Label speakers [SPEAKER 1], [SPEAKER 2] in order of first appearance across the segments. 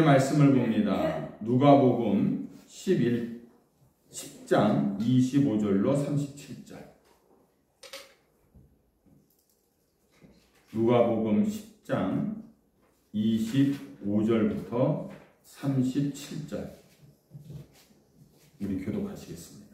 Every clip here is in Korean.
[SPEAKER 1] 말씀을 봅니다. 누가복음 10장 25절로 37절. 누가복음 10장 25절부터 37절. 우리 교독하시겠습니다.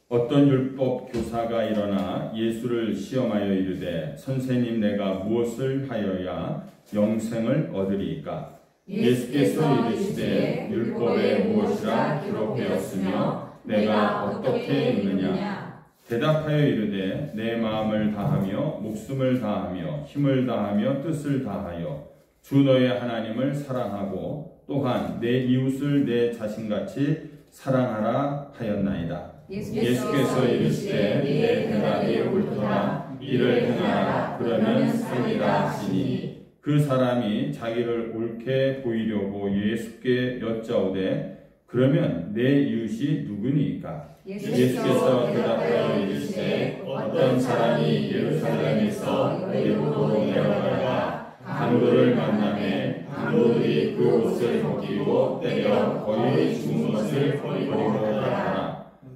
[SPEAKER 1] 어떤 율법 교사가 일어나 예수를 시험하여 이르되 선생님 내가 무엇을 하여야 영생을 얻으리이까? 예수께서 이르시되 율법에 무엇이라 기록되었으며 내가 어떻게 읽느냐? 대답하여 이르되 내 마음을 다하며 목숨을 다하며 힘을 다하며 뜻을 다하여 주 너의 하나님을 사랑하고 또한 내 이웃을 내 자신같이 사랑하라 하였나이다. 예수께서 이르시되 내 대답이 옳도다. 이를 행하라. 그러면 살리라 하시니 그 사람이 자기를 옳게 보이려고 예수께 여짜오되 그러면 내 이웃이 누구니까? 예수께서 대답하여 이르시되 어떤 사람이 예루살렘에서 여리고로 내려가다가 강도를 만나매 강도들이 그 옷을 벗기고 때려 거의 죽은 것을 버리고 가더라.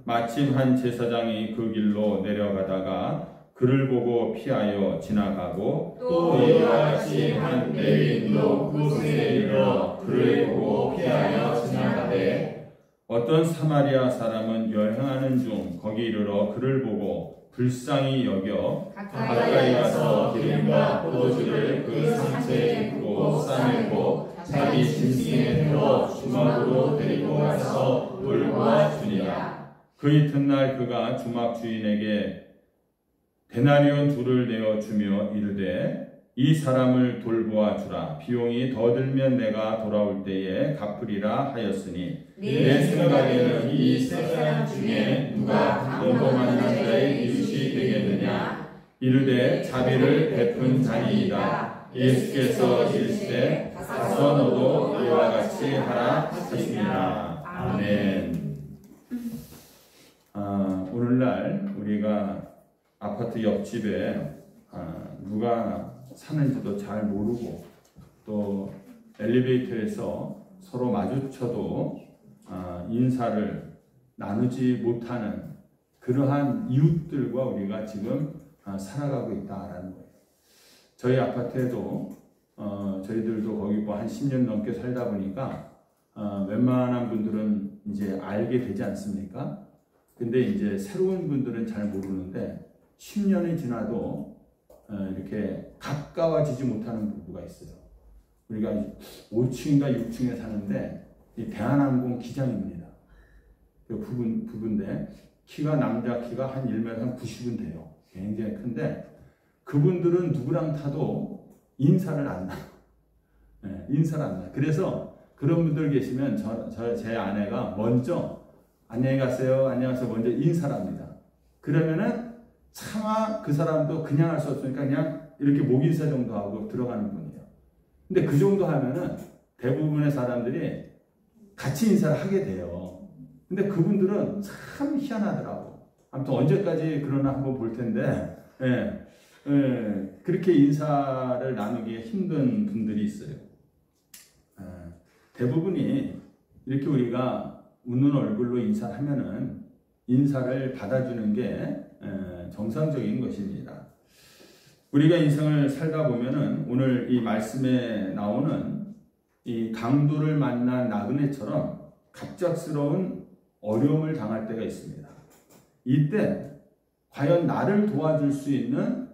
[SPEAKER 1] 마침 한 제사장이 그 길로 내려가다가 그를 보고 피하여 지나가고 또 이와 같이 한 레위인도 그곳에 이르러 그를 보고 피하여 지나가되 어떤 사마리아 사람은 여행하는 중 거기 이르러 그를 보고 불쌍히 여겨 가까이 가서 기름과 포도주를 그 상체에 붓고 싸매고 자기 짐승에 태워 주막으로 데리고 가서 돌보아 주니라. 그 이튿날 그가 주막 주인에게 데나리온 둘을 내어 주며 이르되 이 사람을 돌보아 주라. 비용이 더 들면 내가 돌아올 때에 갚으리라 하였으니 내 생각에는 이 세 사람 중에 누가 강도 만난 자의 이웃이 되겠느냐? 이르되 자비를 베푼 자니이다. 예수께서 이르시되 가서 너도 이와 같이 하라 하시니라. 아멘. 오늘날 우리가 아파트 옆집에 누가 사는지도 잘 모르고 또 엘리베이터에서 서로 마주쳐도 인사를 나누지 못하는 그러한 이웃들과 우리가 지금 살아가고 있다라는 거예요. 저희 아파트에도 저희들도 거기 뭐 한 10년 넘게 살다 보니까 웬만한 분들은 이제 알게 되지 않습니까? 근데 이제 새로운 분들은 잘 모르는데 10년이 지나도 이렇게 가까워지지 못하는 부부가 있어요. 우리가 5층인가 6층에 사는데 이 대한항공 기장입니다. 그 부부인데 남자 키가 한 1m 한 90은 돼요. 굉장히 큰데 그분들은 누구랑 타도 인사를 안 나요. 인사를 안 나요. 그래서 그런 분들 계시면 제 아내가 먼저 안녕히 가세요. 안녕하세요. 먼저 인사를 합니다. 그러면은 차마 그 사람도 그냥 할 수 없으니까 그냥 이렇게 목인사 정도 하고 들어가는 분이에요. 근데 그 정도 하면은 대부분의 사람들이 같이 인사를 하게 돼요. 근데 그분들은 참 희한하더라고. 아무튼 언제까지 그러나 한번 볼 텐데, 그렇게 인사를 나누기 힘든 분들이 있어요. 대부분이 이렇게 우리가 웃는 얼굴로 인사를 하면은 인사를 받아주는 게 정상적인 것입니다. 우리가 인생을 살다 보면은 오늘 이 말씀에 나오는 이 강도를 만난 나그네처럼 갑작스러운 어려움을 당할 때가 있습니다. 이때 과연 나를 도와줄 수 있는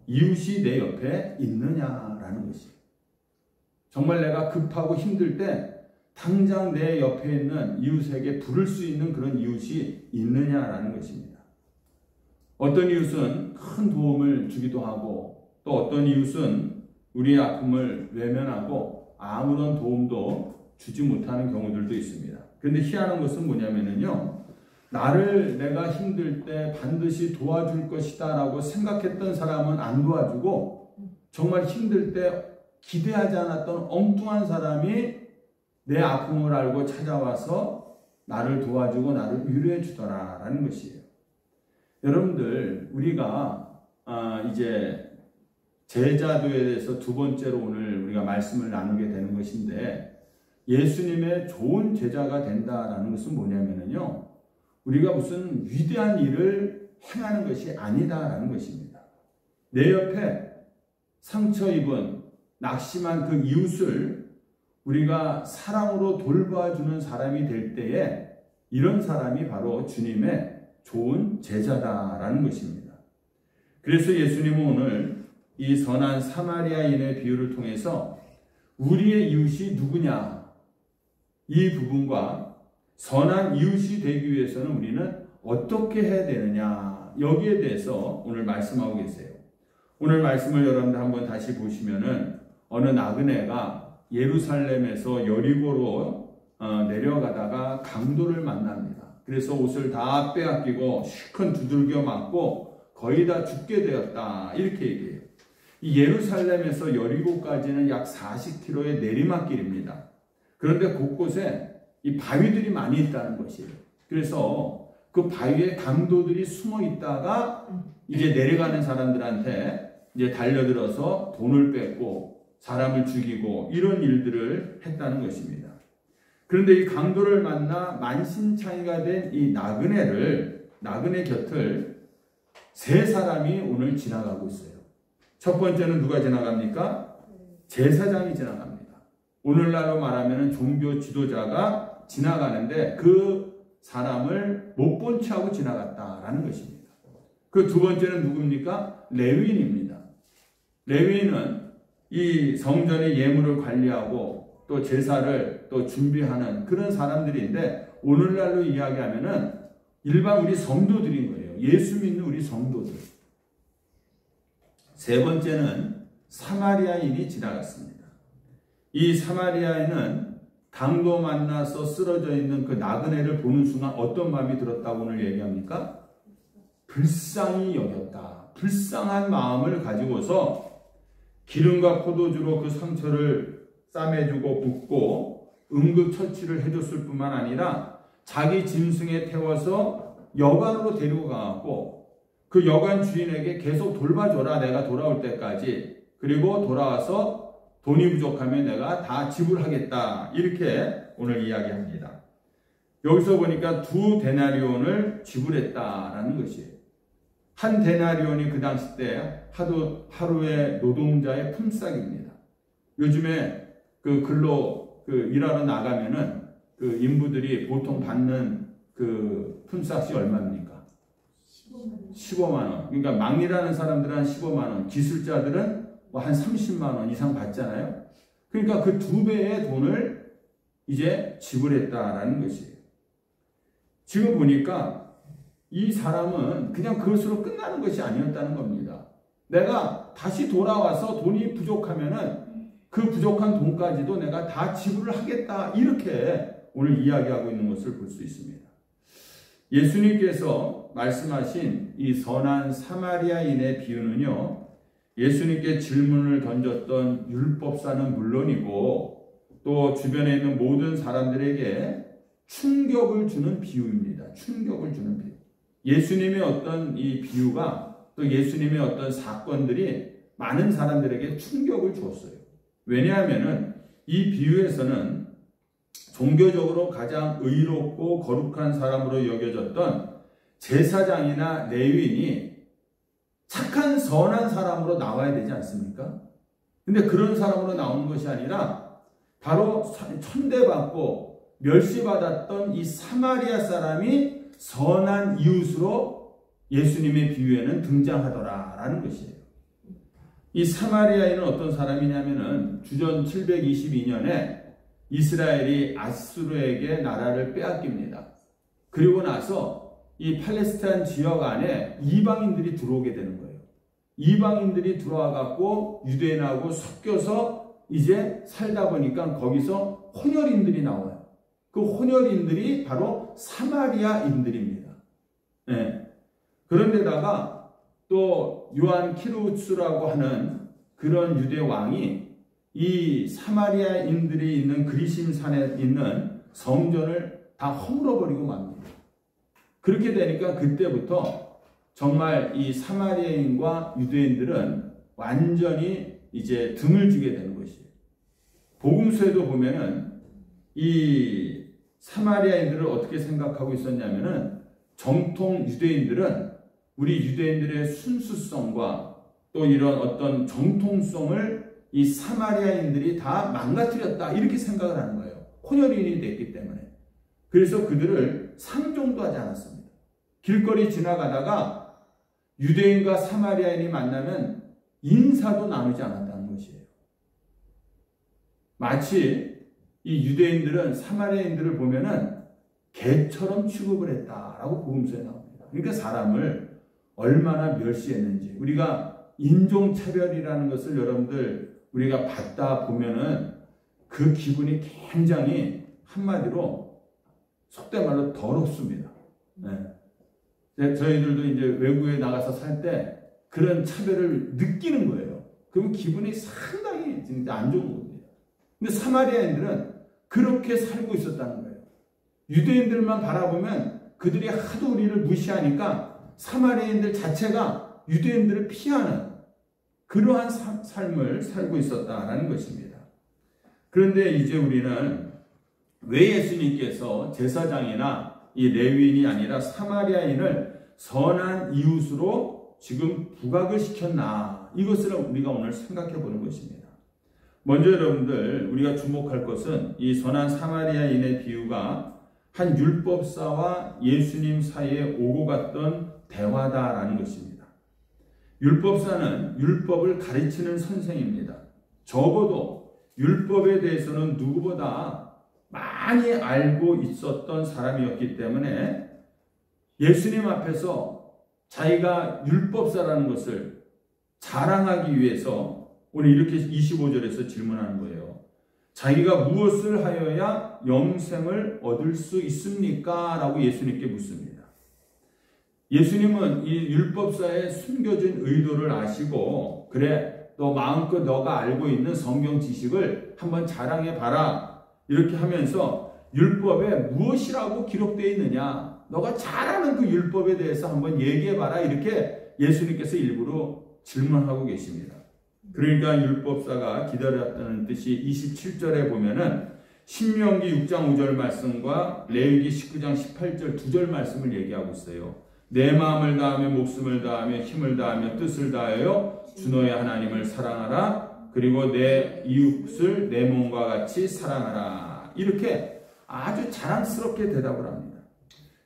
[SPEAKER 1] 이웃이 내 옆에 있느냐라는 것이에요. 정말 내가 급하고 힘들 때 당장 내 옆에 있는 이웃에게 부를 수 있는 그런 이웃이 있느냐라는 것입니다. 어떤 이웃은 큰 도움을 주기도 하고 또 어떤 이웃은 우리의 아픔을 외면하고 아무런 도움도 주지 못하는 경우들도 있습니다. 그런데 희한한 것은 뭐냐면요, 내가 힘들 때 반드시 도와줄 것이다 라고 생각했던 사람은 안 도와주고 정말 힘들 때 기대하지 않았던 엉뚱한 사람이 내 아픔을 알고 찾아와서 나를 도와주고 나를 위로해 주더라라는 것이에요. 여러분들, 우리가 이제 제자도에 대해서 두 번째로 오늘 우리가 말씀을 나누게 되는 것인데, 예수님의 좋은 제자가 된다라는 것은 뭐냐면요, 우리가 무슨 위대한 일을 행하는 것이 아니다라는 것입니다. 내 옆에 상처 입은 낙심한 그 이웃을 우리가 사랑으로 돌봐주는 사람이 될 때에 이런 사람이 바로 주님의 좋은 제자다라는 것입니다. 그래서 예수님은 오늘 이 선한 사마리아인의 비유를 통해서 우리의 이웃이 누구냐, 이 부분과 선한 이웃이 되기 위해서는 우리는 어떻게 해야 되느냐, 여기에 대해서 오늘 말씀하고 계세요. 오늘 말씀을 여러분들 한번 다시 보시면은 어느 나그네가 예루살렘에서 여리고로 내려가다가 강도를 만납니다. 그래서 옷을 다 빼앗기고 실컷 두들겨 맞고 거의 다 죽게 되었다, 이렇게 얘기해요. 이 예루살렘에서 여리고까지는 약 40km의 내리막길입니다. 그런데 곳곳에 이 바위들이 많이 있다는 것이에요. 그래서 그 바위에 강도들이 숨어 있다가 이제 내려가는 사람들한테 이제 달려들어서 돈을 뺏고 사람을 죽이고 이런 일들을 했다는 것입니다. 그런데 이 강도를 만나 만신창이가 된 이 나그네 곁을 세 사람이 오늘 지나가고 있어요. 첫 번째는 누가 지나갑니까? 제사장이 지나갑니다. 오늘날로 말하면 종교 지도자가 지나가는데 그 사람을 못 본 채 하고 지나갔다라는 것입니다. 그 두 번째는 누굽니까? 레위인입니다. 레위인은 이 성전의 예물을 관리하고 또 제사를 또 준비하는 그런 사람들인데, 오늘날로 이야기하면은 일반 우리 성도들인 거예요. 예수 믿는 우리 성도들. 세 번째는 사마리아인이 지나갔습니다. 이 사마리아인은 강도 만나서 쓰러져 있는 그 나그네를 보는 순간 어떤 마음이 들었다고 오늘 얘기합니까? 불쌍히 여겼다. 불쌍한 마음을 가지고서 기름과 포도주로 그 상처를 싸매주고 붓고 응급처치를 해줬을 뿐만 아니라 자기 짐승에 태워서 여관으로 데리고 가고 그 여관 주인에게 계속 돌봐줘라, 내가 돌아올 때까지. 그리고 돌아와서 돈이 부족하면 내가 다 지불하겠다, 이렇게 오늘 이야기합니다. 여기서 보니까 2데나리온을 지불했다라는 것이에요. 1데나리온이 그 당시 때 하루의 노동자의 품삯입니다. 요즘에 일하러 나가면은 그 인부들이 보통 받는 그 품삯이 얼마입니까? 15만 원. 그러니까 막일하는 사람들은 한 15만 원, 기술자들은 뭐 한 30만 원 이상 받잖아요. 그러니까 그 2배의 돈을 이제 지불했다라는 것이에요. 지금 보니까 이 사람은 그냥 그것으로 끝나는 것이 아니었다는 겁니다. 내가 다시 돌아와서 돈이 부족하면은 그 부족한 돈까지도 내가 다 지불을 하겠다, 이렇게 오늘 이야기하고 있는 것을 볼 수 있습니다. 예수님께서 말씀하신 이 선한 사마리아인의 비유는요, 예수님께 질문을 던졌던 율법사는 물론이고 또 주변에 있는 모든 사람들에게 충격을 주는 비유입니다. 충격을 주는 비유. 예수님의 어떤 이 비유가, 또 예수님의 어떤 사건들이 많은 사람들에게 충격을 주었어요. 왜냐하면은 이 비유에서는 종교적으로 가장 의롭고 거룩한 사람으로 여겨졌던 제사장이나 레위인이 착한 선한 사람으로 나와야 되지 않습니까? 근데 그런 사람으로 나오는 것이 아니라 바로 천대받고 멸시받았던 이 사마리아 사람이 선한 이웃으로 예수님의 비유에는 등장하더라라는 것이에요. 이 사마리아인은 어떤 사람이냐면은 주전 722년에 이스라엘이 아수르에게 나라를 빼앗깁니다. 그리고 나서 이 팔레스타인 지역 안에 이방인들이 들어오게 되는 거예요. 이방인들이 들어와갖고 유대인하고 섞여서 이제 살다 보니까 거기서 혼혈인들이 나와요. 그 혼혈인들이 바로 사마리아인들입니다. 네. 그런데다가 또 요한 키루스라고 하는 그런 유대 왕이 이 사마리아인들이 있는 그리심산에 있는 성전을 다 허물어버리고 맙니다. 그렇게 되니까 그때부터 정말 이 사마리아인과 유대인들은 완전히 이제 등을 주게 되는 것이에요. 복음서에도 보면은 이 사마리아인들을 어떻게 생각하고 있었냐면은 정통 유대인들은 우리 유대인들의 순수성과 또 이런 어떤 정통성을 이 사마리아인들이 다 망가뜨렸다 이렇게 생각을 하는 거예요. 혼혈인이 됐기 때문에. 그래서 그들을 상종도 하지 않았습니다. 길거리 지나가다가 유대인과 사마리아인이 만나면 인사도 나누지 않았다는 것이에요. 마치 이 유대인들은 사마리아인들을 보면은 개처럼 취급을 했다라고 복음서에 나옵니다. 그러니까 사람을 얼마나 멸시했는지, 우리가 인종차별이라는 것을 여러분들 우리가 받다 보면은 그 기분이 굉장히 한마디로 속된 말로 더럽습니다. 네. 저희들도 이제 외국에 나가서 살 때 그런 차별을 느끼는 거예요. 그러면 기분이 상당히 진짜 안 좋은 겁니다. 근데 사마리아인들은 그렇게 살고 있었다는 거예요. 유대인들만 바라보면 그들이 하도 우리를 무시하니까 사마리아인들 자체가 유대인들을 피하는 그러한 삶을 살고 있었다라는 것입니다. 그런데 이제 우리는 왜 예수님께서 제사장이나 이 레위인이 아니라 사마리아인을 선한 이웃으로 지금 부각을 시켰나, 이것을 우리가 오늘 생각해 보는 것입니다. 먼저 여러분들 우리가 주목할 것은 이 선한 사마리아인의 비유가 한 율법사와 예수님 사이에 오고 갔던 대화다라는 것입니다. 율법사는 율법을 가르치는 선생입니다. 적어도 율법에 대해서는 누구보다 많이 알고 있었던 사람이었기 때문에 예수님 앞에서 자기가 율법사라는 것을 자랑하기 위해서 오늘 이렇게 25절에서 질문하는 거예요. 자기가 무엇을 하여야 영생을 얻을 수 있습니까? 라고 예수님께 묻습니다. 예수님은 이 율법사의 숨겨진 의도를 아시고, 그래, 너 마음껏 너가 알고 있는 성경 지식을 한번 자랑해봐라, 이렇게 하면서 율법에 무엇이라고 기록되어 있느냐, 너가 잘 아는 그 율법에 대해서 한번 얘기해봐라, 이렇게 예수님께서 일부러 질문하고 계십니다. 그러니까 율법사가 기다렸다는 뜻이 27절에 보면은 신명기 6장 5절 말씀과 레위기 19장 18절 2절 말씀을 얘기하고 있어요. 내 마음을 다하며 목숨을 다하며 힘을 다하며 뜻을 다하여 주 너의 하나님을 사랑하라. 그리고 내 이웃을 내 몸과 같이 사랑하라. 이렇게 아주 자랑스럽게 대답을 합니다.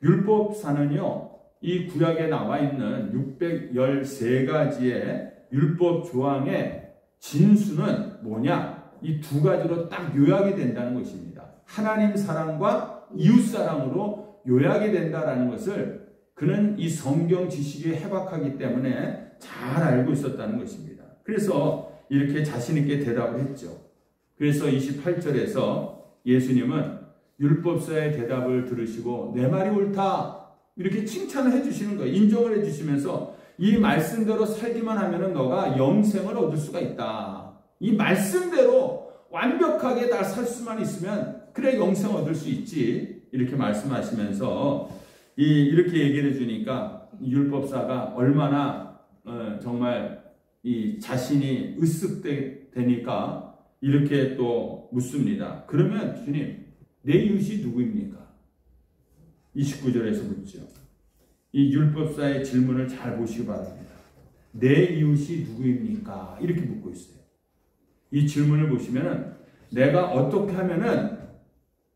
[SPEAKER 1] 율법사는요, 이 구약에 나와 있는 613가지의 율법 조항의 진수는 뭐냐? 이 두 가지로 딱 요약이 된다는 것입니다. 하나님 사랑과 이웃 사랑으로 요약이 된다는 것을 그는 이 성경 지식에 해박하기 때문에 잘 알고 있었다는 것입니다. 그래서 이렇게 자신 있게 대답을 했죠. 그래서 28절에서 예수님은 율법사의 대답을 들으시고 내 말이 옳다, 이렇게 칭찬을 해주시는 거예요. 인정을 해주시면서 이 말씀대로 살기만 하면 너가 영생을 얻을 수가 있다. 이 말씀대로 완벽하게 다 살 수만 있으면 그래 영생 얻을 수 있지. 이렇게 말씀하시면서 이렇게 얘기를 해주니까 율법사가 얼마나 정말 이 자신이 으쓱되니까 이렇게 또 묻습니다. 그러면 주님, 내 이웃이 누구입니까? 29절에서 묻죠. 이 율법사의 질문을 잘 보시기 바랍니다. 내 이웃이 누구입니까? 이렇게 묻고 있어요. 이 질문을 보시면 내가 어떻게 하면은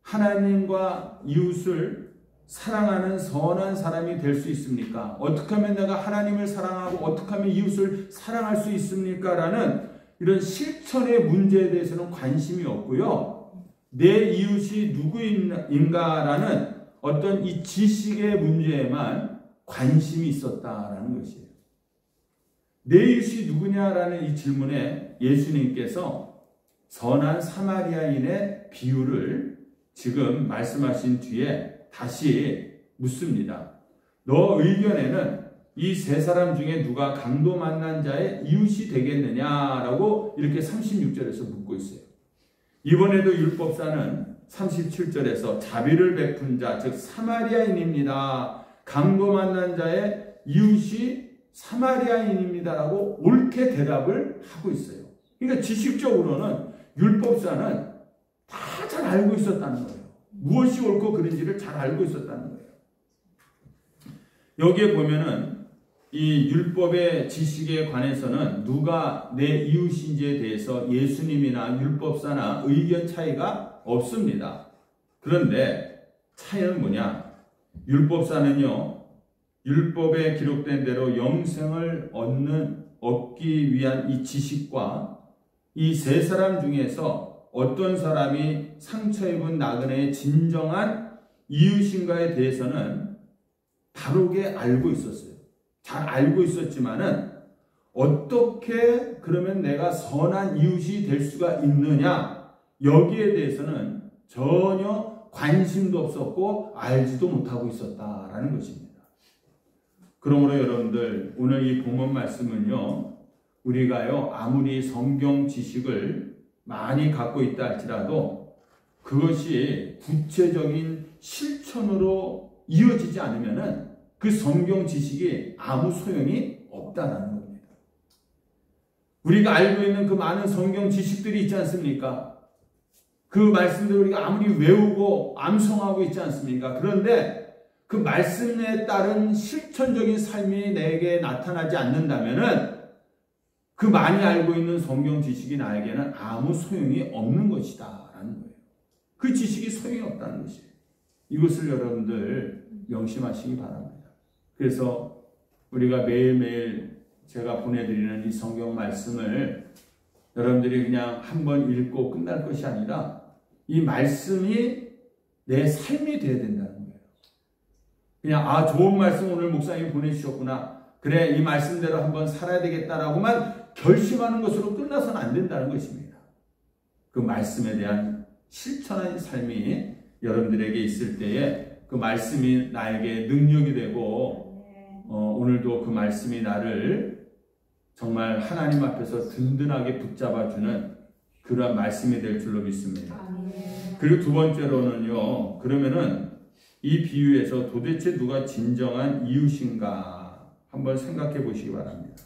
[SPEAKER 1] 하나님과 이웃을 사랑하는 선한 사람이 될 수 있습니까? 어떻게 하면 내가 하나님을 사랑하고 어떻게 하면 이웃을 사랑할 수 있습니까? 라는 이런 실천의 문제에 대해서는 관심이 없고요. 내 이웃이 누구인가라는 어떤 이 지식의 문제에만 관심이 있었다라는 것이에요. 내 이웃이 누구냐라는 이 질문에 예수님께서 선한 사마리아인의 비유를 지금 말씀하신 뒤에 다시 묻습니다. 너 의견에는 이 세 사람 중에 누가 강도 만난 자의 이웃이 되겠느냐라고 이렇게 36절에서 묻고 있어요. 이번에도 율법사는 37절에서 자비를 베푼 자, 즉 사마리아인입니다. 강도 만난 자의 이웃이 사마리아인입니다라고 옳게 대답을 하고 있어요. 그러니까 지식적으로는 율법사는 다 잘 알고 있었다는 거예요. 무엇이 옳고 그른지를 잘 알고 있었다는 거예요. 여기에 보면은 이 율법의 지식에 관해서는 누가 내 이웃인지에 대해서 예수님이나 율법사나 의견 차이가 없습니다. 그런데 차이는 뭐냐? 율법사는요, 율법에 기록된 대로 영생을 얻기 위한 이 지식과 이 세 사람 중에서 어떤 사람이 상처 입은 나그네의 진정한 이웃인가에 대해서는 다르게 알고 있었어요. 잘 알고 있었지만은 어떻게 그러면 내가 선한 이웃이 될 수가 있느냐, 여기에 대해서는 전혀 관심도 없었고 알지도 못하고 있었다라는 것입니다. 그러므로 여러분들, 오늘 이 본문 말씀은요, 우리가요 아무리 성경 지식을 많이 갖고 있다 할지라도 그것이 구체적인 실천으로 이어지지 않으면은 그 성경 지식이 아무 소용이 없다는 겁니다. 우리가 알고 있는 그 많은 성경 지식들이 있지 않습니까? 그 말씀들을 우리가 아무리 외우고 암송하고 있지 않습니까? 그런데 그 말씀에 따른 실천적인 삶이 내게 나타나지 않는다면은 그 많이 알고 있는 성경 지식이 나에게는 아무 소용이 없는 것이다 라는 거예요. 그 지식이 소용이 없다는 것이에요. 이것을 여러분들 명심하시기 바랍니다. 그래서 우리가 매일매일 제가 보내드리는 이 성경 말씀을 여러분들이 그냥 한번 읽고 끝날 것이 아니라 이 말씀이 내 삶이 되어야 된다는 거예요. 그냥 좋은 말씀 오늘 목사님이 보내주셨구나, 그래 이 말씀대로 한번 살아야 되겠다라고만 결심하는 것으로 끝나서는 안 된다는 것입니다. 그 말씀에 대한 실천한 삶이 여러분들에게 있을 때에 그 말씀이 나에게 능력이 되고 오늘도 그 말씀이 나를 정말 하나님 앞에서 든든하게 붙잡아주는 그러한 말씀이 될 줄로 믿습니다. 그리고 두 번째로는요, 그러면은 이 비유에서 도대체 누가 진정한 이웃인가 한번 생각해 보시기 바랍니다.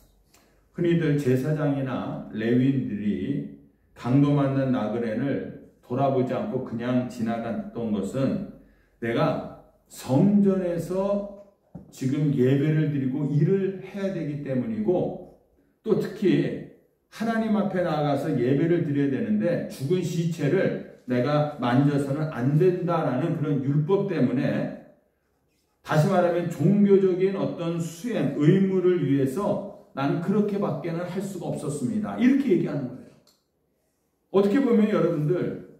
[SPEAKER 1] 흔히들 제사장이나 레위인들이 강도 맞는 나그네를 돌아보지 않고 그냥 지나갔던 것은 내가 성전에서 지금 예배를 드리고 일을 해야 되기 때문이고, 또 특히 하나님 앞에 나아가서 예배를 드려야 되는데 죽은 시체를 내가 만져서는 안 된다라는 그런 율법 때문에, 다시 말하면 종교적인 어떤 수행, 의무를 위해서 나는 그렇게밖에는 할 수가 없었습니다. 이렇게 얘기하는 거예요. 어떻게 보면 여러분들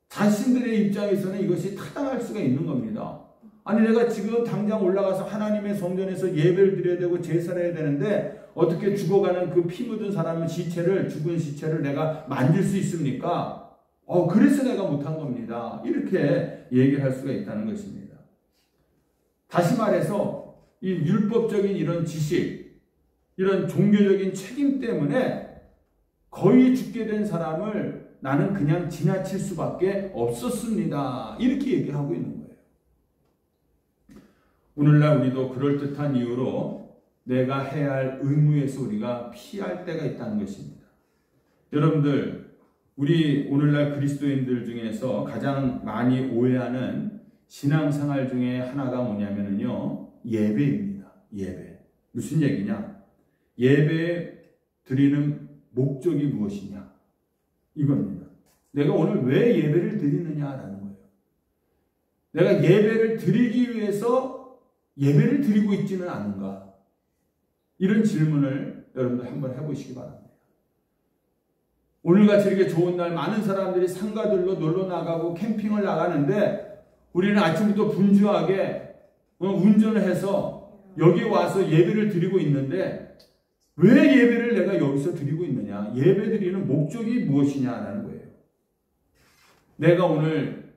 [SPEAKER 1] 자신들의 입장에서는 이것이 타당할 수가 있는 겁니다. 아니 내가 지금 당장 올라가서 하나님의 성전에서 예배를 드려야 되고 제사를 해야 되는데 어떻게 죽어가는 그 피 묻은 사람의 시체를, 죽은 시체를 내가 만질 수 있습니까? 그래서 내가 못한 겁니다. 이렇게 얘기를 할 수가 있다는 것입니다. 다시 말해서 이 율법적인 이런 지식, 이런 종교적인 책임 때문에 거의 죽게 된 사람을 나는 그냥 지나칠 수밖에 없었습니다. 이렇게 얘기하고 있는 거예요. 오늘날 우리도 그럴듯한 이유로 내가 해야 할 의무에서 우리가 피할 때가 있다는 것입니다. 여러분들, 우리 오늘날 그리스도인들 중에서 가장 많이 오해하는 신앙생활 중에 하나가 뭐냐면요, 예배입니다. 예배. 무슨 얘기냐? 예배 드리는 목적이 무엇이냐? 이겁니다. 내가 오늘 왜 예배를 드리느냐라는 거예요. 내가 예배를 드리기 위해서 예배를 드리고 있지는 않은가? 이런 질문을 여러분들 한번 해보시기 바랍니다. 오늘같이 이렇게 좋은 날 많은 사람들이 상가들로 놀러 나가고 캠핑을 나가는데 우리는 아침부터 분주하게 운전을 해서 여기 와서 예배를 드리고 있는데 왜 예배를 내가 여기서 드리고 있느냐? 예배 드리는 목적이 무엇이냐라는 거예요. 내가 오늘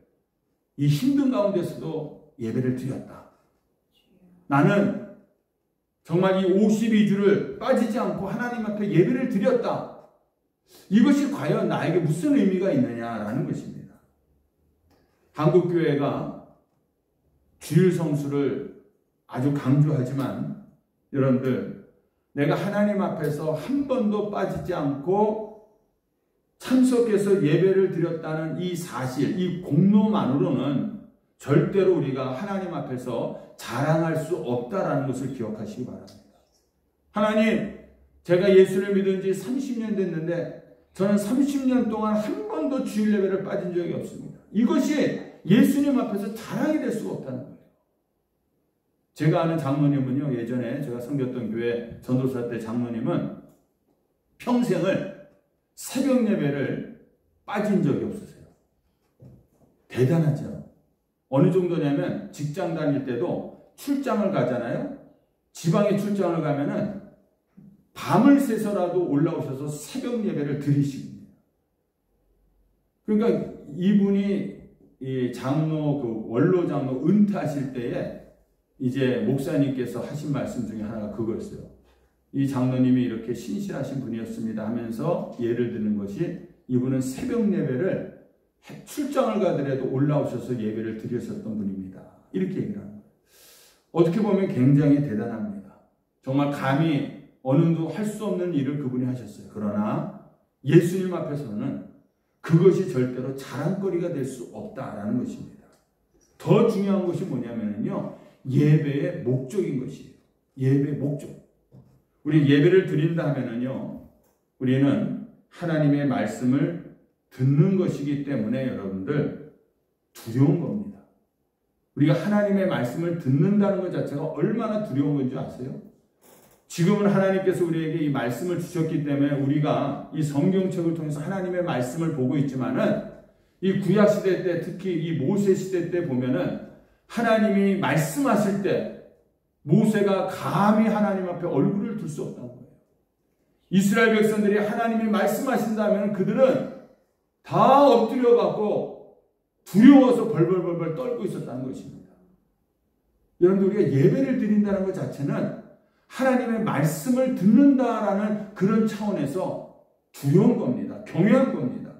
[SPEAKER 1] 이 힘든 가운데서도 예배를 드렸다. 나는 정말 이 52주를 빠지지 않고 하나님 앞에 예배를 드렸다. 이것이 과연 나에게 무슨 의미가 있느냐라는 것입니다. 한국교회가 주일 성수를 아주 강조하지만 여러분들 내가 하나님 앞에서 한 번도 빠지지 않고 참석해서 예배를 드렸다는 이 사실, 이 공로만으로는 절대로 우리가 하나님 앞에서 자랑할 수 없다라는 것을 기억하시기 바랍니다. 하나님, 제가 예수를 믿은 지 30년 됐는데 저는 30년 동안 한 번도 주일 예배를 빠진 적이 없습니다. 이것이 예수님 앞에서 자랑이 될 수가 없다는 거예요. 제가 아는 장로님은요, 예전에 제가 섬겼던 교회 전도사 때 장로님은 평생을 새벽 예배를 빠진 적이 없으세요. 대단하죠. 어느 정도냐면 직장 다닐 때도 출장을 가잖아요. 지방에 출장을 가면은 밤을 새서라도 올라오셔서 새벽 예배를 드리십니다. 그러니까 이분이 이 장로, 그 원로 장로 은퇴하실 때에 이제 목사님께서 하신 말씀 중에 하나가 그거였어요. 이 장로님이 이렇게 신실하신 분이었습니다 하면서 예를 드는 것이, 이분은 새벽 예배를 출장을 가더라도 올라오셔서 예배를 드렸었던 분입니다. 이렇게 얘기를 하는 거예요. 어떻게 보면 굉장히 대단합니다. 정말 감히 어느 누구 할 수 없는 일을 그분이 하셨어요. 그러나 예수님 앞에서는 그것이 절대로 자랑거리가 될 수 없다라는 것입니다. 더 중요한 것이 뭐냐면요, 예배의 목적인 것이에요. 예배의 목적. 우리 예배를 드린다 하면은요, 우리는 하나님의 말씀을 듣는 것이기 때문에 여러분들 두려운 겁니다. 우리가 하나님의 말씀을 듣는다는 것 자체가 얼마나 두려운 건지 아세요? 지금은 하나님께서 우리에게 이 말씀을 주셨기 때문에 우리가 이 성경책을 통해서 하나님의 말씀을 보고 있지만은, 이 구약시대 때, 특히 이 모세시대 때 보면은 하나님이 말씀하실 때 모세가 감히 하나님 앞에 얼굴을 둘 수 없다는 거예요. 이스라엘 백성들이 하나님이 말씀하신다면 그들은 다 엎드려 갖고 두려워서 벌벌벌벌 떨고 있었다는 것입니다. 여러분들, 우리가 예배를 드린다는 것 자체는 하나님의 말씀을 듣는다라는 그런 차원에서 두려운 겁니다. 경외한 겁니다.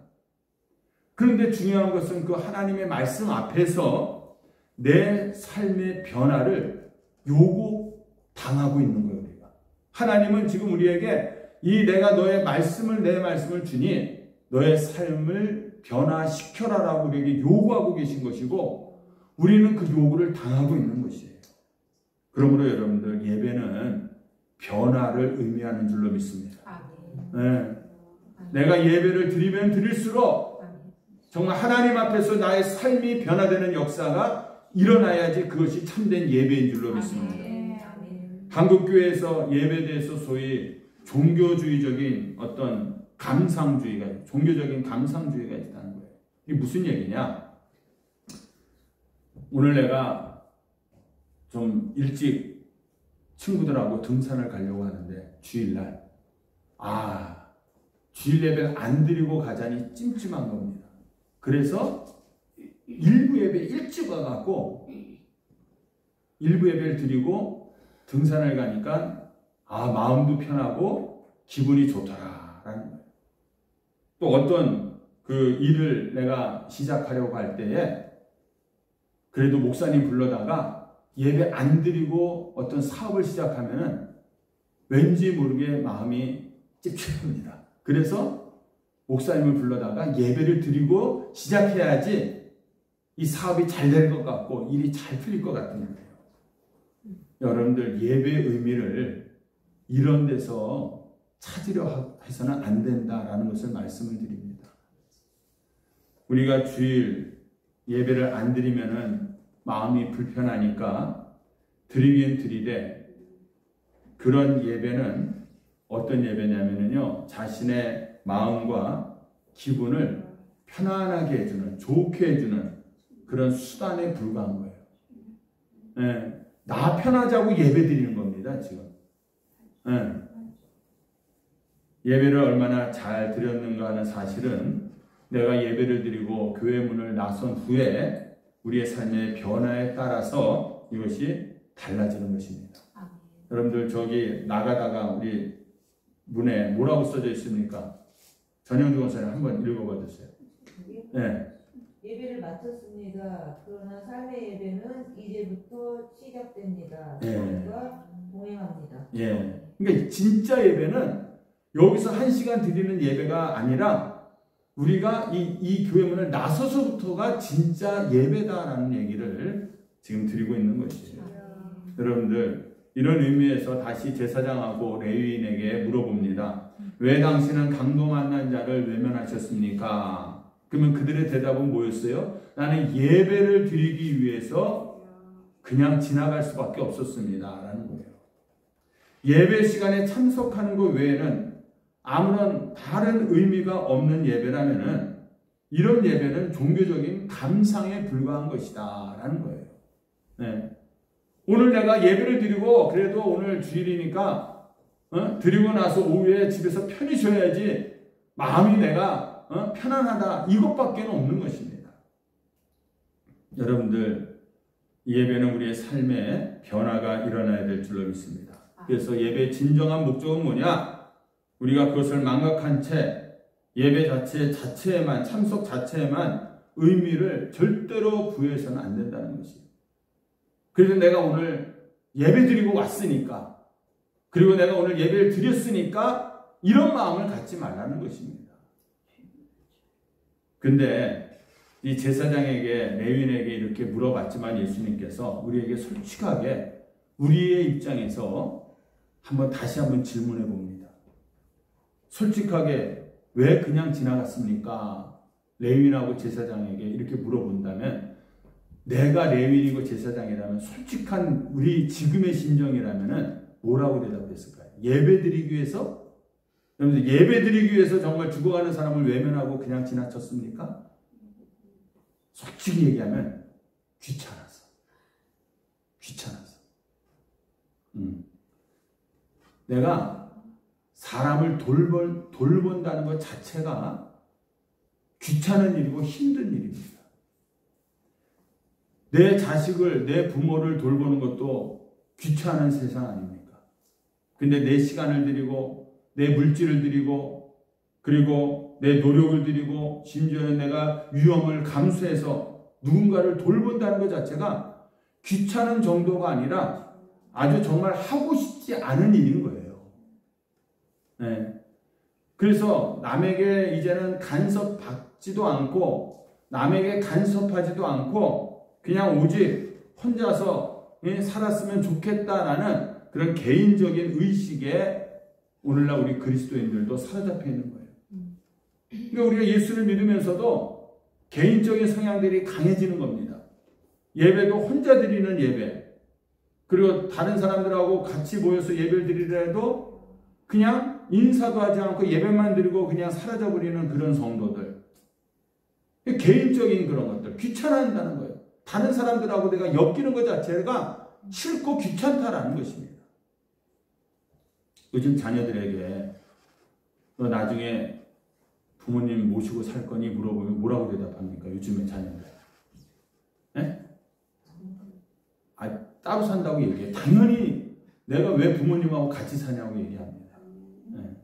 [SPEAKER 1] 그런데 중요한 것은 그 하나님의 말씀 앞에서 내 삶의 변화를 요구당하고 있는 거예요. 우리가. 하나님은 지금 우리에게 내가 너의 말씀을, 내 말씀을 주니 너의 삶을 변화시켜라라고 우리에게 요구하고 계신 것이고, 우리는 그 요구를 당하고 있는 것이에요. 그러므로 여러분들, 예배는 변화를 의미하는 줄로 믿습니다. 네. 내가 예배를 드리면 드릴수록 정말 하나님 앞에서 나의 삶이 변화되는 역사가 일어나야지 그것이 참된 예배인 줄로 믿습니다. 한국교회에서 예배에 대해서 소위 종교주의적인 어떤 감상주의가, 종교적인 감상주의가 있다는 거예요. 이게 무슨 얘기냐? 오늘 내가 좀 일찍 친구들하고 등산을 가려고 하는데, 주일날, 주일 예배를 안 드리고 가자니 찜찜한 겁니다. 그래서 일부 예배 일찍 와갖고 일부 예배를 드리고 등산을 가니까 마음도 편하고 기분이 좋더라라는 거예요. 또 어떤 그 일을 내가 시작하려고 할 때에 그래도 목사님 불러다가 예배 안 드리고 어떤 사업을 시작하면은 왠지 모르게 마음이 찝찝합니다. 그래서 목사님을 불러다가 예배를 드리고 시작해야지 이 사업이 잘 될 것 같고 일이 잘 풀릴 것 같은 거예요. 여러분들, 예배의 의미를 이런 데서 찾으려 해서는 안 된다라는 것을 말씀을 드립니다. 우리가 주일 예배를 안 드리면은 마음이 불편하니까 드리긴 드리되, 그런 예배는 어떤 예배냐면요, 자신의 마음과 기분을 편안하게 해주는, 좋게 해주는 그런 수단에 불과한 거예요. 네. 나 편하자고 예배 드리는 겁니다, 지금. 네. 예배를 얼마나 잘 드렸는가 하는 사실은 내가 예배를 드리고 교회 문을 나선 후에 우리의 삶의 변화에 따라서 이것이 달라지는 것입니다. 여러분들, 저기 나가다가 우리 문에 뭐라고 써져 있습니까? 전영주 권사님 한번 읽어봐 주세요. 네.
[SPEAKER 2] 예배를 마쳤습니다. 그러나 삶의 예배는 이제부터 시작됩니다.
[SPEAKER 1] 예.
[SPEAKER 2] 주님과 동행합니다.
[SPEAKER 1] 예. 그러니까 진짜 예배는 여기서 1시간 드리는 예배가 아니라 우리가 이 교회문을 나서서부터가 진짜 예배다라는 얘기를 지금 드리고 있는 것이죠. 여러분들, 이런 의미에서 다시 제사장하고 레위인에게 물어봅니다. 왜 당신은 강도 만난 자를 외면하셨습니까? 그러면 그들의 대답은 뭐였어요? 나는 예배를 드리기 위해서 그냥 지나갈 수밖에 없었습니다. 라는 거예요. 예배 시간에 참석하는 것 외에는 아무런 다른 의미가 없는 예배라면은 이런 예배는 종교적인 감상에 불과한 것이다. 라는 거예요. 네. 오늘 내가 예배를 드리고 그래도 오늘 주일이니까 드리고 나서 오후에 집에서 편히 쉬어야지 마음이 내가 편안하다 이것밖에 없는 것입니다. 여러분들, 예배는 우리의 삶에 변화가 일어나야 될 줄로 믿습니다. 그래서 예배의 진정한 목적은 뭐냐? 우리가 그것을 망각한 채 예배 자체에만 참석 자체에만 의미를 절대로 부여해서는 안 된다는 것이에요. 그래서 내가 오늘 예배 드리고 왔으니까, 그리고 내가 오늘 예배를 드렸으니까 이런 마음을 갖지 말라는 것입니다. 근데 이 제사장에게, 레위인에게 이렇게 물어봤지만 예수님께서 우리에게 솔직하게 우리의 입장에서 다시 한번 질문해 봅니다. 솔직하게 왜 그냥 지나갔습니까? 레위인하고 제사장에게 이렇게 물어본다면, 내가 레위인이고 제사장이라면 솔직한 우리 지금의 심정이라면 뭐라고 대답했을까요? 예배드리기 위해서? 여러분들, 예배드리기 위해서 정말 죽어가는 사람을 외면하고 그냥 지나쳤습니까? 솔직히 얘기하면 귀찮아서. 내가 사람을 돌본다는 것 자체가 귀찮은 일이고 힘든 일입니다. 내 자식을, 내 부모를 돌보는 것도 귀찮은 세상 아닙니까? 근데 내 시간을 드리고 내 물질을 드리고 그리고 내 노력을 드리고 심지어는 내가 위험을 감수해서 누군가를 돌본다는 것 자체가 귀찮은 정도가 아니라 아주 정말 하고 싶지 않은 일인 거예요. 네. 그래서 남에게 이제는 간섭받지도 않고 남에게 간섭하지도 않고 그냥 오직 혼자서 살았으면 좋겠다라는 그런 개인적인 의식에 오늘날 우리 그리스도인들도 사로잡혀 있는 거예요. 그러니까 우리가 예수를 믿으면서도 개인적인 성향들이 강해지는 겁니다. 예배도 혼자 드리는 예배, 그리고 다른 사람들하고 같이 모여서 예배를 드리더라도 그냥 인사도 하지 않고 예배만 드리고 그냥 사라져버리는 그런 성도들, 개인적인 그런 것들, 귀찮아한다는 거예요. 다른 사람들하고 내가 엮이는 것 자체가 싫고 귀찮다라는 것입니다. 요즘 자녀들에게 너 나중에 부모님 모시고 살 거니 물어보면 뭐라고 대답합니까? 요즘의 자녀들. 네? 따로 산다고 얘기해. 당연히 내가 왜 부모님하고 같이 사냐고 얘기합니다. 네.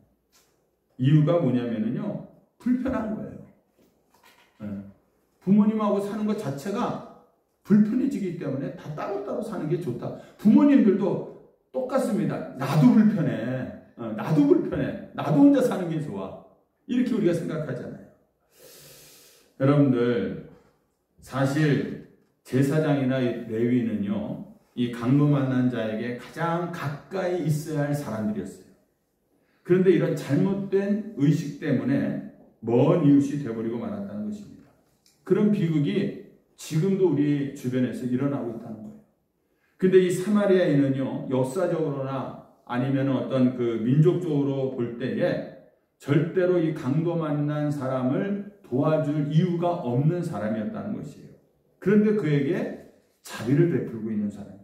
[SPEAKER 1] 이유가 뭐냐면요, 불편한 거예요. 네. 부모님하고 사는 것 자체가 불편해지기 때문에 다 따로따로 사는 게 좋다. 부모님들도 똑같습니다. 나도 불편해. 나도 혼자 사는 게 좋아. 이렇게 우리가 생각하잖아요. 여러분들, 사실 제사장이나 레위인은요, 이 강도 만난 자에게 가장 가까이 있어야 할 사람들이었어요. 그런데 이런 잘못된 의식 때문에 먼 이웃이 되어버리고 말았다는 것입니다. 그런 비극이 지금도 우리 주변에서 일어나고 있다는 거예요. 근데 이 사마리아인은요, 역사적으로나 아니면 어떤 그 민족적으로 볼 때에 절대로 이 강도 만난 사람을 도와줄 이유가 없는 사람이었다는 것이에요. 그런데 그에게 자비를 베풀고 있는 사람이에요.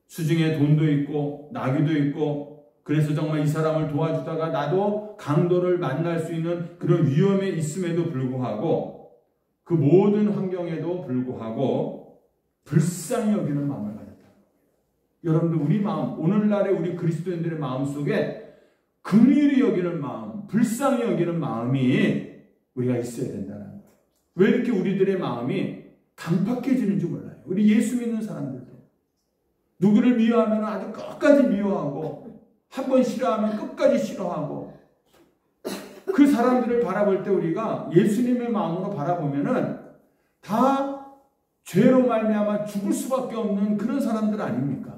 [SPEAKER 1] 수중에 돈도 있고 나귀도 있고, 그래서 정말 이 사람을 도와주다가 나도 강도를 만날 수 있는 그런 위험에 있음에도 불구하고, 그 모든 환경에도 불구하고 불쌍히 여기는 마음을 가졌다. 여러분들, 우리 마음, 오늘날의 우리 그리스도인들의 마음 속에 긍휼히 여기는 마음, 불쌍히 여기는 마음이 우리가 있어야 된다는 거예요.
[SPEAKER 3] 왜 이렇게 우리들의 마음이 강팍해지는지 몰라요. 우리 예수 믿는 사람들도 누구를 미워하면 아주 끝까지 미워하고 한 번 싫어하면 끝까지 싫어하고 그 사람들을 바라볼 때 우리가 예수님의 마음으로 바라보면은 다 죄로 말미암아 죽을 수밖에 없는 그런 사람들 아닙니까?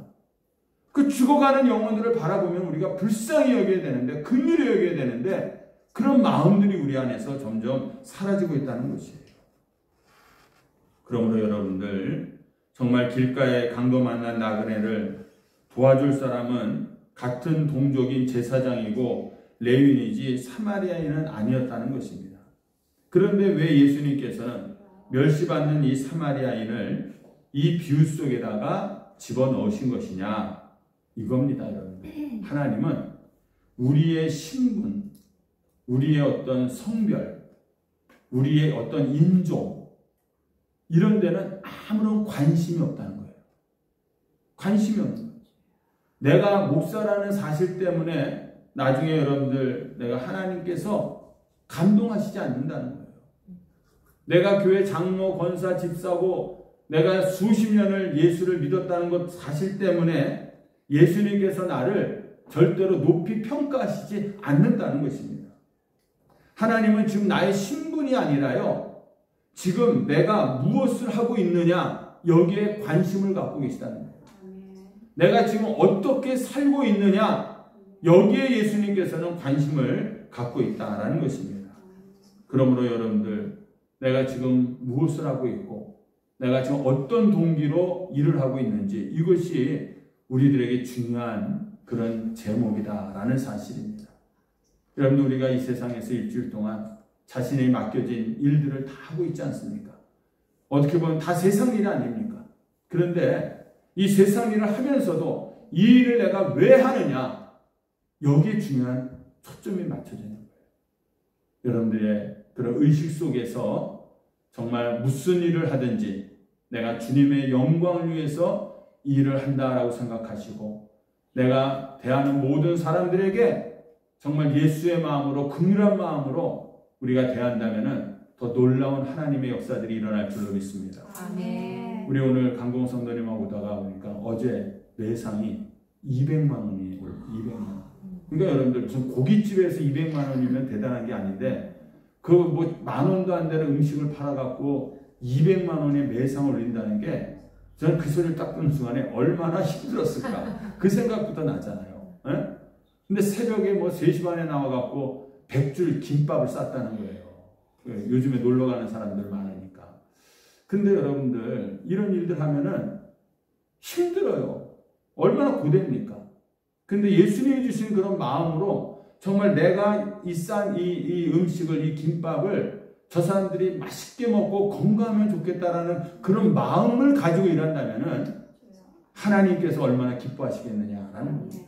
[SPEAKER 3] 그 죽어가는 영혼들을 바라보면 우리가 불쌍히 여겨야 되는데 긍휼히 여겨야 되는데 그런 마음들이 우리 안에서 점점 사라지고 있다는 것이에요. 그러므로 여러분들 정말 길가에 강도 만난 나그네를 도와줄 사람은 같은 동족인 제사장이고 레위인이지 사마리아인은 아니었다는 것입니다. 그런데 왜 예수님께서는 멸시받는 이 사마리아인을 이 비유 속에다가 집어넣으신 것이냐? 이겁니다, 여러분. 하나님은 우리의 신분, 우리의 어떤 성별, 우리의 어떤 인종, 이런 데는 아무런 관심이 없다는 거예요. 관심이 없는 거예요. 내가 목사라는 사실 때문에 나중에 여러분들 내가 하나님께서 감동하시지 않는다는 거예요. 내가 교회 장로, 권사, 집사고 내가 수십 년을 예수를 믿었다는 것 사실 때문에 예수님께서 나를 절대로 높이 평가하시지 않는다는 것입니다. 하나님은 지금 나의 신분이 아니라요, 지금 내가 무엇을 하고 있느냐 여기에 관심을 갖고 계시다는 거예요. 내가 지금 어떻게 살고 있느냐 여기에 예수님께서는 관심을 갖고 있다라는 것입니다. 그러므로 여러분들 내가 지금 무엇을 하고 있고 내가 지금 어떤 동기로 일을 하고 있는지 이것이 우리들에게 중요한 그런 제목이다라는 사실입니다. 여러분들 우리가 이 세상에서 일주일 동안 자신이 맡겨진 일들을 다 하고 있지 않습니까? 어떻게 보면 다 세상 일 아닙니까? 그런데 이 세상 일을 하면서도 이 일을 내가 왜 하느냐 여기에 중요한 초점이 맞춰지는 거예요. 여러분들의 그런 의식 속에서 정말 무슨 일을 하든지 내가 주님의 영광을 위해서 이 일을 한다라고 생각하시고 내가 대하는 모든 사람들에게 정말 예수의 마음으로 긍휼한 마음으로 우리가 대한다면은 더 놀라운 하나님의 역사들이 일어날 줄로 믿습니다.
[SPEAKER 2] 아멘.
[SPEAKER 3] 우리 오늘 강공 성도님하고 오다가 보니까 어제 매상이 200만 원이에요. 200만 원. 그러니까 여러분들 무슨 고깃집에서 200만 원이면 대단한 게 아닌데 그 뭐 만 원도 안 되는 음식을 팔아갖고 200만 원의 매상을 올린다는 게 저는 그 소리를 딱 듣는 순간에 얼마나 힘들었을까 그 생각부터 나잖아요. 에? 근데 새벽에 뭐 3시 반에 나와갖고 100줄 김밥을 쌌다는 거예요. 요즘에 놀러 가는 사람들 많으니까. 근데 여러분들 이런 일들 하면은 힘들어요. 얼마나 고됩니까? 근데 예수님이 주신 그런 마음으로 정말 내가 이 음식을, 이 김밥을 저 사람들이 맛있게 먹고 건강하면 좋겠다라는 그런 마음을 가지고 일한다면은 하나님께서 얼마나 기뻐하시겠느냐라는 거죠.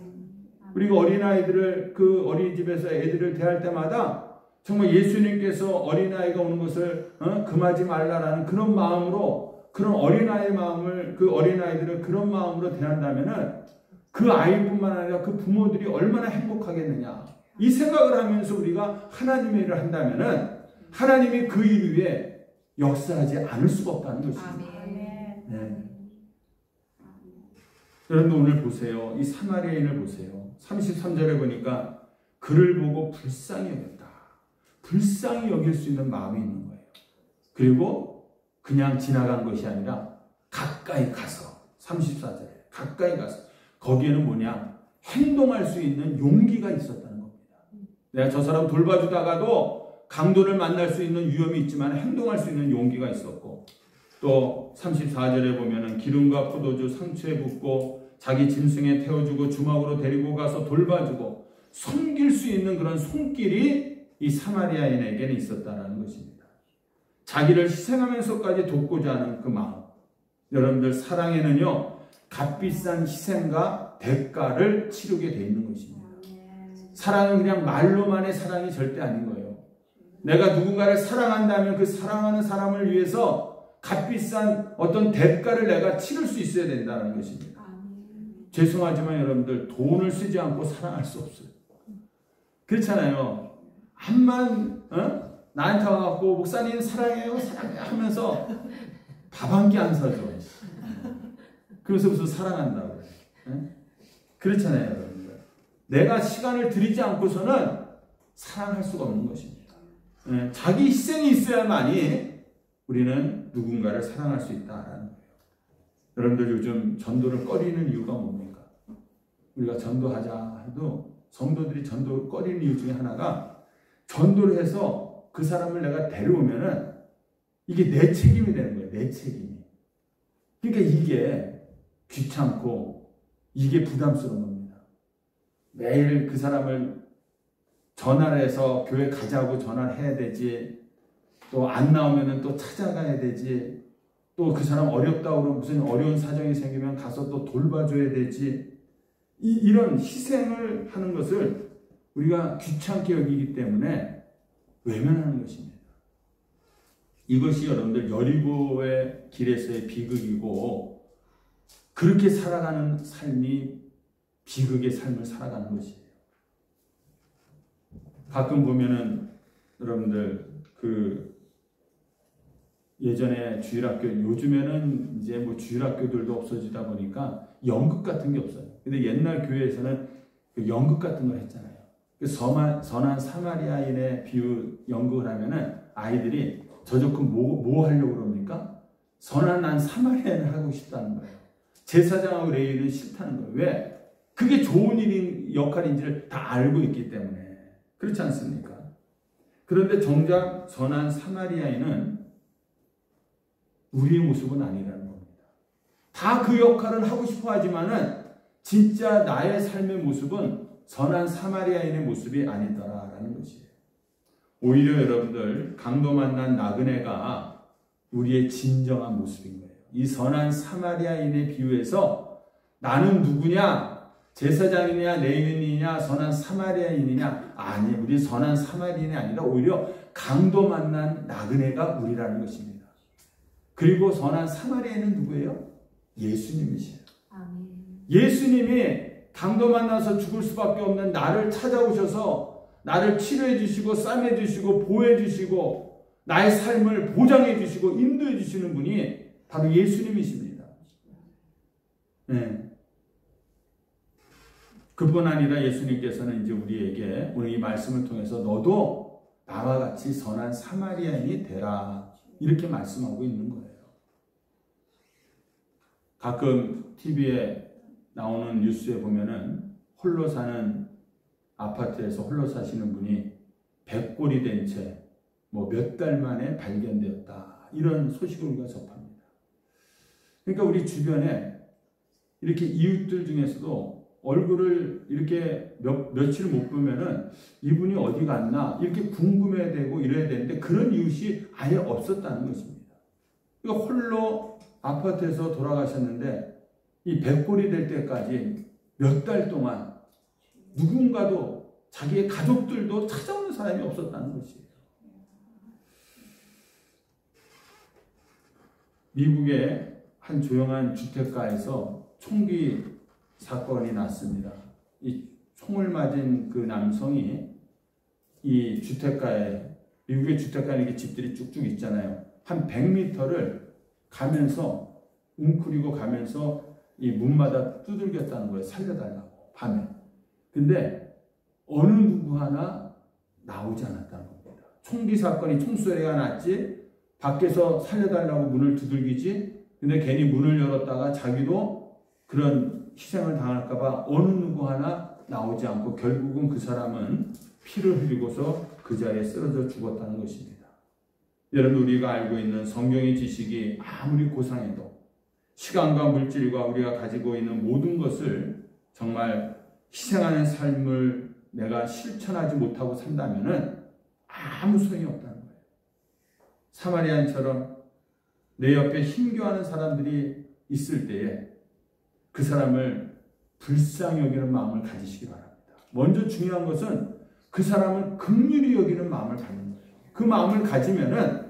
[SPEAKER 3] 그리고 어린아이들을 그 어린이집에서 애들을 대할 때마다 정말 예수님께서 어린아이가 오는 것을 금하지 말라라는 그런 마음으로 그런 어린아이의 마음을 그 어린아이들을 그런 마음으로 대한다면은 그 아이뿐만 아니라 그 부모들이 얼마나 행복하겠느냐 이 생각을 하면서 우리가 하나님의 일을 한다면은 하나님이 그 일 위에 역사하지 않을 수가 없다는 것입니다. 네. 여러분 오늘 보세요. 이 사마리아인을 보세요. 33절에 보니까 그를 보고 불쌍히 여겼다. 불쌍히 여길 수 있는 마음이 있는 거예요. 그리고 그냥 지나간 것이 아니라 가까이 가서 34절에 가까이 가서 거기에는 뭐냐? 행동할 수 있는 용기가 있었다는 겁니다. 내가 저 사람 돌봐주다가도 강도를 만날 수 있는 위험이 있지만 행동할 수 있는 용기가 있었고 또 34절에 보면은 기름과 포도주 상추에 붓고 자기 짐승에 태워주고 주막으로 데리고 가서 돌봐주고 섬길 수 있는 그런 손길이 이 사마리아인에게는 있었다는 것입니다. 자기를 희생하면서까지 돕고자 하는 그 마음. 여러분들 사랑에는요 값비싼 희생과 대가를 치르게 돼 있는 것입니다. 사랑은 그냥 말로만의 사랑이 절대 아닌 거예요. 내가 누군가를 사랑한다면 그 사랑하는 사람을 위해서 값비싼 어떤 대가를 내가 치를 수 있어야 된다는 것입니다. 죄송하지만 여러분들 돈을 쓰지 않고 사랑할 수 없어요. 그렇잖아요. 암만 나한테 와갖고 목사님 사랑해요 사랑해요 하면서 밥 한 끼 안 사줘. 그래서 무슨 사랑한다고 그래. 네? 그렇잖아요 여러분들. 내가 시간을 들이지 않고서는 사랑할 수가 없는 것입니다. 네? 자기 희생이 있어야만이 우리는 누군가를 사랑할 수 있다라는 거예요. 여러분들 요즘 전도를 꺼리는 이유가 뭡니까? 우리가 전도하자 해도 성도들이 전도를 꺼리는 이유 중에 하나가 전도를 해서 그 사람을 내가 데려오면은 이게 내 책임이 되는 거예요. 내 책임이. 그러니까 이게 귀찮고 이게 부담스러운 겁니다. 매일 그 사람을 전화를 해서 교회 가자고 전화를 해야 되지. 또 안 나오면은 또 찾아가야 되지. 또 그 사람 어렵다고 그러면 무슨 어려운 사정이 생기면 가서 또 돌봐줘야 되지. 이런 희생을 하는 것을 우리가 귀찮게 여기기 때문에 외면하는 것입니다. 이것이 여러분들 여리고의 길에서의 비극이고 그렇게 살아가는 삶이 비극의 삶을 살아가는 것이에요. 가끔 보면은 여러분들 그 예전에 주일학교, 요즘에는 이제 뭐 주일학교들도 없어지다 보니까 연극 같은 게 없어요. 근데 옛날 교회에서는 그 연극 같은 걸 했잖아요. 그 선한 사마리아인의 비유 연극을 하면은 아이들이 저 조금 뭐 하려고 그럽니까? 선한 난 사마리아인을 하고 싶다는 거예요. 제사장하고 레위는 싫다는 거예요. 왜? 그게 좋은 일인 역할인지를 다 알고 있기 때문에. 그렇지 않습니까? 그런데 정작 선한 사마리아인은 우리의 모습은 아니라는 겁니다. 다 그 역할을 하고 싶어 하지만은 진짜 나의 삶의 모습은 선한 사마리아인의 모습이 아니더라라는 것이에요. 오히려 여러분들 강도 만난 나그네가 우리의 진정한 모습인 거예요. 이 선한 사마리아인의 비유에서 나는 누구냐? 제사장이냐 레위인이냐 선한 사마리아인이냐? 아니, 우리 선한 사마리아인이 아니라 오히려 강도 만난 나그네가 우리라는 것입니다. 그리고 선한 사마리아인은 누구예요? 예수님이시에요. 예수님이 강도 만나서 죽을 수밖에 없는 나를 찾아오셔서 나를 치료해 주시고 싸매 주시고 보호해 주시고 나의 삶을 보장해 주시고 인도해 주시는 분이 바로 예수님이십니다. 네. 그뿐 아니라 예수님께서는 이제 우리에게 오늘 이 말씀을 통해서 너도 나와 같이 선한 사마리아인이 되라 이렇게 말씀하고 있는 거예요. 가끔 TV에 나오는 뉴스에 보면은 홀로 사는 아파트에서 홀로 사시는 분이 백골이 된 채 뭐 몇 달 만에 발견되었다. 이런 소식을 우리가 접합니다. 그러니까 우리 주변에 이렇게 이웃들 중에서도 얼굴을 이렇게 며칠 못 보면은 이분이 어디 갔나 이렇게 궁금해야 되고 이래야 되는데 그런 이웃이 아예 없었다는 것입니다. 그러니까 홀로 아파트에서 돌아가셨는데 이 백골이 될 때까지 몇 달 동안 누군가도 자기의 가족들도 찾아오는 사람이 없었다는 것이에요. 미국의 한 조용한 주택가에서 총기 사건이 났습니다. 이 총을 맞은 그 남성이 이 주택가에, 미국의 주택가에 이렇게 집들이 쭉쭉 있잖아요. 한 100m를 가면서 웅크리고 가면서 이 문마다 두들겼다는 거예요. 살려달라고 밤에. 근데 어느 누구 하나 나오지 않았다는 겁니다. 총기 사건이 총소리가 났지 밖에서 살려달라고 문을 두들기지 근데 괜히 문을 열었다가 자기도 그런 희생을 당할까 봐 어느 누구 하나 나오지 않고 결국은 그 사람은 피를 흘리고서 그 자리에 쓰러져 죽었다는 것입니다. 여러분 우리가 알고 있는 성경의 지식이 아무리 고상해도 시간과 물질과 우리가 가지고 있는 모든 것을 정말 희생하는 삶을 내가 실천하지 못하고 산다면은 아무 소용이 없다는 거예요. 사마리아인처럼 내 옆에 힘겨워하는 사람들이 있을 때에 그 사람을 불쌍히 여기는 마음을 가지시기 바랍니다. 먼저 중요한 것은 그 사람을 긍휼히 여기는 마음을 갖는 거예요. 그 마음을 가지면은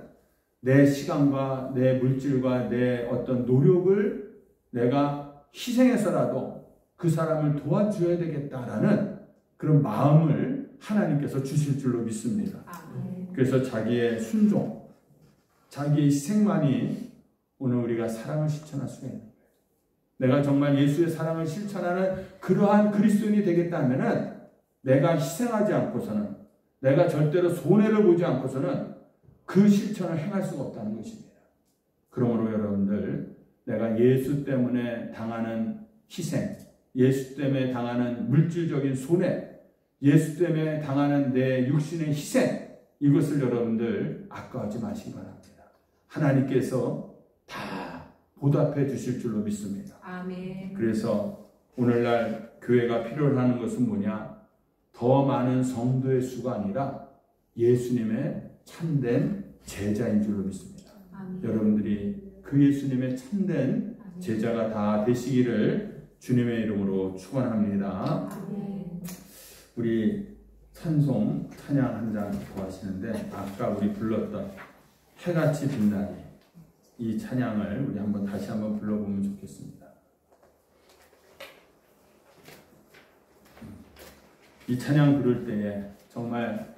[SPEAKER 3] 내 시간과 내 물질과 내 어떤 노력을 내가 희생해서라도 그 사람을 도와줘야 되겠다라는 그런 마음을 하나님께서 주실 줄로 믿습니다. 그래서 자기의 순종, 자기의 희생만이 오늘 우리가 사랑을 실천할 수가 있는 거예요. 내가 정말 예수의 사랑을 실천하는 그러한 그리스도인이 되겠다 하면은 내가 희생하지 않고서는, 내가 절대로 손해를 보지 않고서는 그 실천을 행할 수가 없다는 것입니다. 그러므로 여러분들, 내가 예수 때문에 당하는 희생, 예수 때문에 당하는 물질적인 손해, 예수 때문에 당하는 내 육신의 희생, 이것을 여러분들 아까워하지 마시기 바랍니다. 하나님께서 다 보답해 주실 줄로 믿습니다.
[SPEAKER 4] 아멘.
[SPEAKER 3] 그래서 오늘날 교회가 필요로 하는 것은 뭐냐? 더 많은 성도의 수가 아니라 예수님의 참된 제자인 줄로 믿습니다.
[SPEAKER 4] 아멘.
[SPEAKER 3] 여러분들이 그 예수님의 참된
[SPEAKER 4] 아멘.
[SPEAKER 3] 제자가 다 되시기를 주님의 이름으로 축원합니다.
[SPEAKER 4] 아멘.
[SPEAKER 3] 우리 찬송 찬양 한 장 더 하시는데, 아까 우리 불렀던 해같이 빛나리, 이 찬양을 우리 한번 다시 한번 불러보면 좋겠습니다. 이 찬양 부를 때에 정말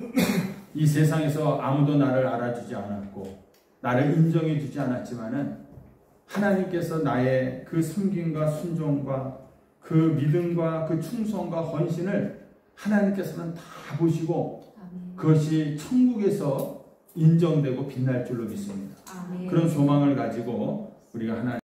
[SPEAKER 3] 이 세상에서 아무도 나를 알아주지 않았고 나를 인정해 주지 않았지만은 하나님께서 나의 그 섬김과 순종과 그 믿음과 그 충성과 헌신을 하나님께서는 다 보시고
[SPEAKER 4] 아멘.
[SPEAKER 3] 그것이 천국에서 인정되고 빛날 줄로 믿습니다.
[SPEAKER 4] 아멘.
[SPEAKER 3] 그런 소망을 가지고 우리가 하나님